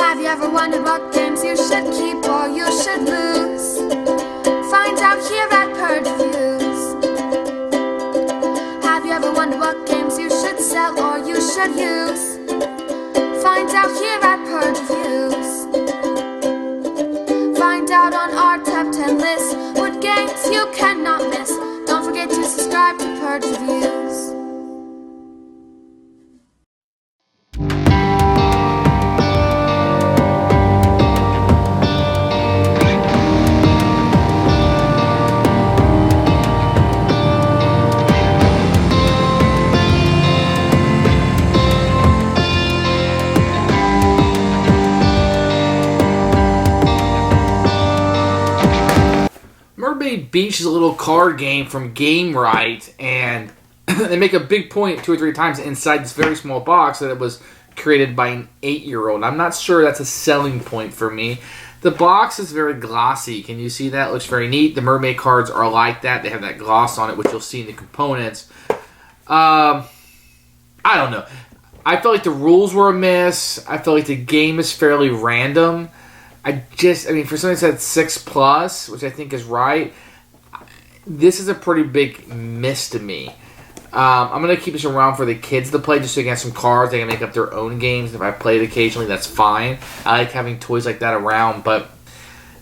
Have you ever wondered what games you should keep or you should lose? Find out here at Purge Reviews. Have you ever wondered what games you should sell or you should use? Find out here at Purge Reviews. Find out on our top 10 list what games you cannot miss. Don't forget to subscribe to Purge Reviews. Mermaid Beach is a little card game from Game Right, and they make a big point 2 or 3 times inside this very small box that it was created by an 8-year-old. I'm not sure that's a selling point for me. The box is very glossy. Can you see that? It looks very neat. The mermaid cards are like that. They have that gloss on it, which you'll see in the components. I don't know. I felt like the rules were amiss. I felt like the game is fairly random. for something that said 6+, which I think is right, this is a pretty big miss to me. I'm going to keep this around for the kids to play, just so they can have some cards. They can make up their own games. If I play it occasionally, that's fine. I like having toys like that around, but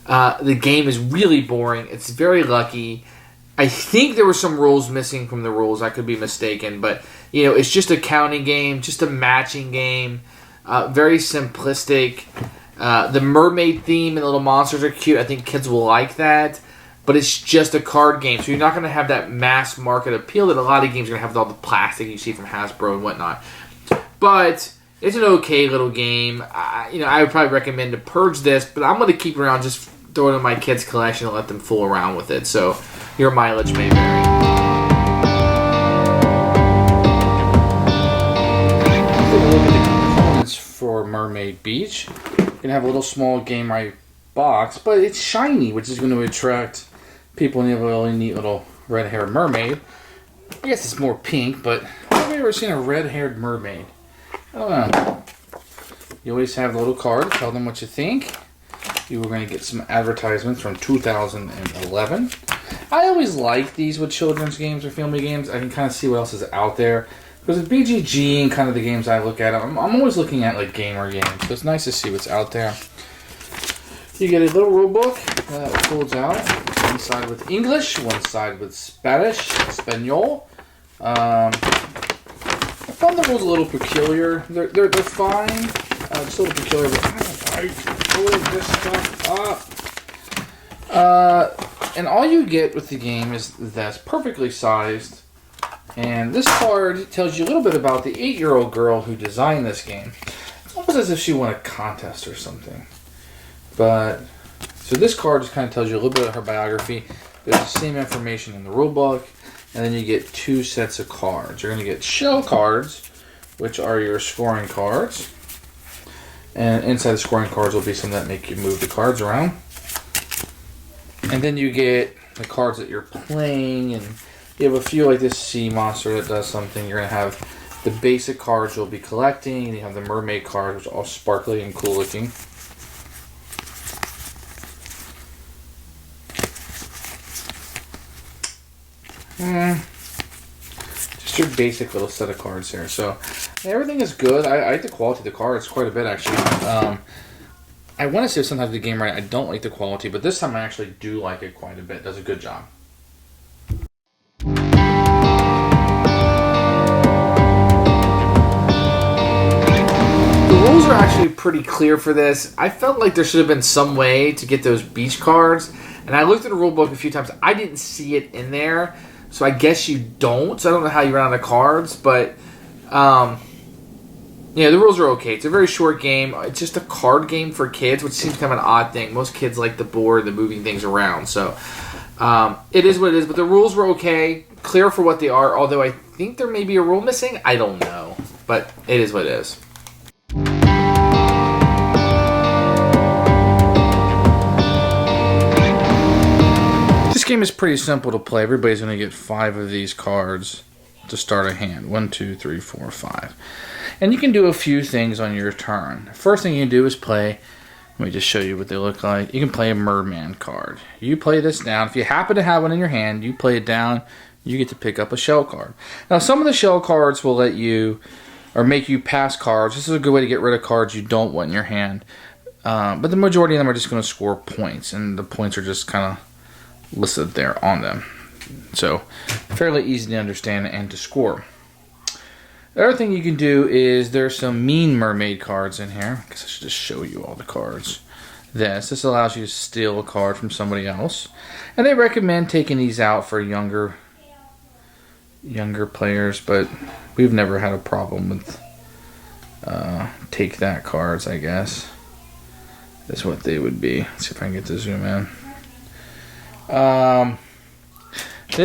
the game is really boring. It's very lucky. I think there were some rules missing from the rules. I could be mistaken, but it's just a counting game, just a matching game, very simplistic. The mermaid theme and the little monsters are cute. I think kids will like that. But it's just a card game. So you're not going to have that mass market appeal that a lot of games are going to have with all the plastic you see from Hasbro and whatnot. But it's an okay little game. I would probably recommend to purge this. But I'm going to keep it around, just throw it in my kids' collection and let them fool around with it. So your mileage may vary. Take a look at the components for Mermaid Beach. You're going to have a little small Game Right box, but it's shiny, which is going to attract people in the really neat little red-haired mermaid. I guess it's more pink, but have you ever seen a red-haired mermaid? I don't know. You always have the little card. Tell them what you think. You were going to get some advertisements from 2011. I always like these with children's games or family games. I can kind of see what else is out there. Because with BGG and kind of the games I look at, I'm always looking at like gamer games. So it's nice to see what's out there. You get a little rule book that folds out. One side with English, one side with Spanish, Espanol. I found the rules a little peculiar. They're fine. Just a little peculiar, but I don't like pulling this stuff up. And all you get with the game is that's perfectly sized. And this card tells you a little bit about the 8-year-old girl who designed this game. It's almost as if she won a contest or something. So this card just kind of tells you a little bit of her biography. There's the same information in the rule book, and then you get 2 sets of cards. You're going to get shell cards, which are your scoring cards, and inside the scoring cards will be some that make you move the cards around. And then you get the cards that you're playing, and you have a few like this sea monster that does something. You're going to have the basic cards you'll be collecting, and you have the mermaid cards, which are all sparkly and cool looking. Just your basic little set of cards here. So everything is good. I like the quality of the cards quite a bit, actually. I want to say sometimes the Game Right, I don't like the quality, but this time I actually do like it quite a bit. It does a good job. The rules are actually pretty clear for this. I felt like there should have been some way to get those beach cards, and I looked at the rule book a few times. I didn't see it in there. So I guess you don't. So I don't know how you run out of cards, but the rules are okay. It's a very short game. It's just a card game for kids, which seems kind of an odd thing. Most kids like the board, the moving things around. So it is what it is. But the rules were okay, clear for what they are. Although I think there may be a rule missing. I don't know, but it is what it is. This game is pretty simple to play. Everybody's going to get 5 of these cards to start a hand. 1, 2, 3, 4, 5. And you can do a few things on your turn. First thing you can do is play. Let me just show you what they look like. You can play a merman card. You play this down. If you happen to have one in your hand, you play it down. You get to pick up a shell card. Now, some of the shell cards will let you or make you pass cards. This is a good way to get rid of cards you don't want in your hand. But the majority of them are just going to score points, and the points are just kind of listed there on them. So, fairly easy to understand and to score. The other thing you can do is there's some mean mermaid cards in here. I guess I should just show you all the cards. This allows you to steal a card from somebody else. And they recommend taking these out for younger players, but we've never had a problem with take that cards, I guess. That's what they would be. Let's see if I can get to zoom in. Then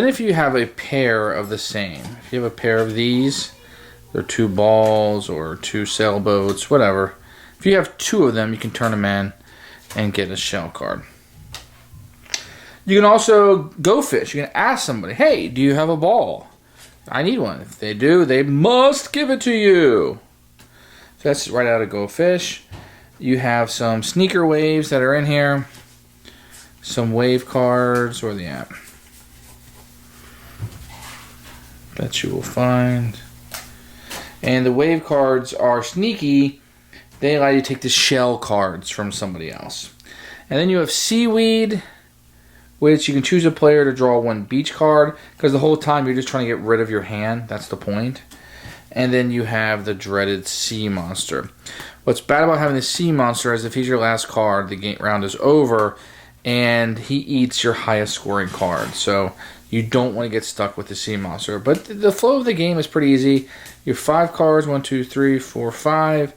if you have a pair of the same, if you have a pair of these, they're 2 balls or 2 sailboats, whatever. If you have 2 of them, you can turn them in and get a shell card. You can also go fish. You can ask somebody, hey, do you have a ball? I need one. If they do, they must give it to you. So that's right out of Go Fish. You have some sneaker waves that are in here. Some wave cards. Where are they at? That you will find. And the wave cards are sneaky. They allow you to take the shell cards from somebody else. And then you have seaweed, which you can choose a player to draw 1 beach card, because the whole time you're just trying to get rid of your hand. That's the point. And then you have the dreaded sea monster. What's bad about having the sea monster is if he's your last card, the game round is over, and he eats your highest scoring card. So you don't want to get stuck with the sea monster. But the flow of the game is pretty easy. You have 5 cards, 1, 2, 3, 4, 5,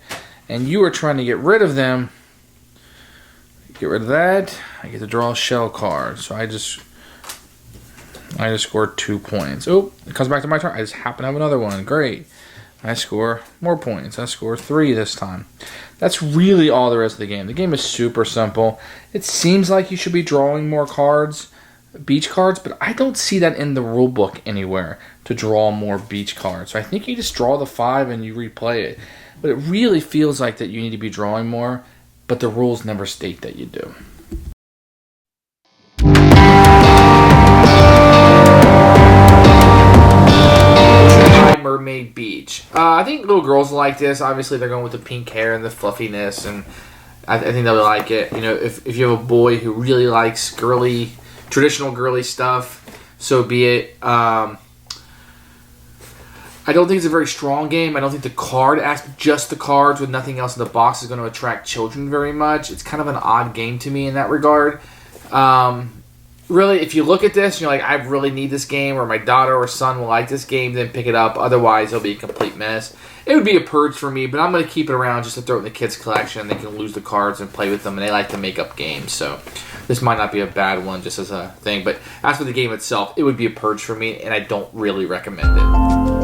and you are trying to get rid of them. Get rid of that. I get to draw a shell card. So I just scored 2 points. Oh, it comes back to my turn. I just happen to have another one. Great. I score more points. I score 3 this time. That's really all there is to the game. The game is super simple. It seems like you should be drawing more cards, beach cards, but I don't see that in the rule book anywhere to draw more beach cards. So I think you just draw the 5 and you replay it. But it really feels like that you need to be drawing more, but the rules never state that you do. Mermaid Beach. I think little girls like this. Obviously, they're going with the pink hair and the fluffiness, and I think they'll like it. You know, if you have a boy who really likes traditional girly stuff, so be it. I don't think it's a very strong game. I don't think the card aspect, just the cards with nothing else in the box, is going to attract children very much. It's kind of an odd game to me in that regard. Really, if you look at this and you're like, I really need this game, or my daughter or son will like this game, then pick it up. Otherwise, it'll be a complete mess. It would be a Purge for me, but I'm going to keep it around just to throw it in the kids' collection. They can lose the cards and play with them, and they like to make up games. So this might not be a bad one just as a thing. But as for the game itself, it would be a Purge for me, and I don't really recommend it.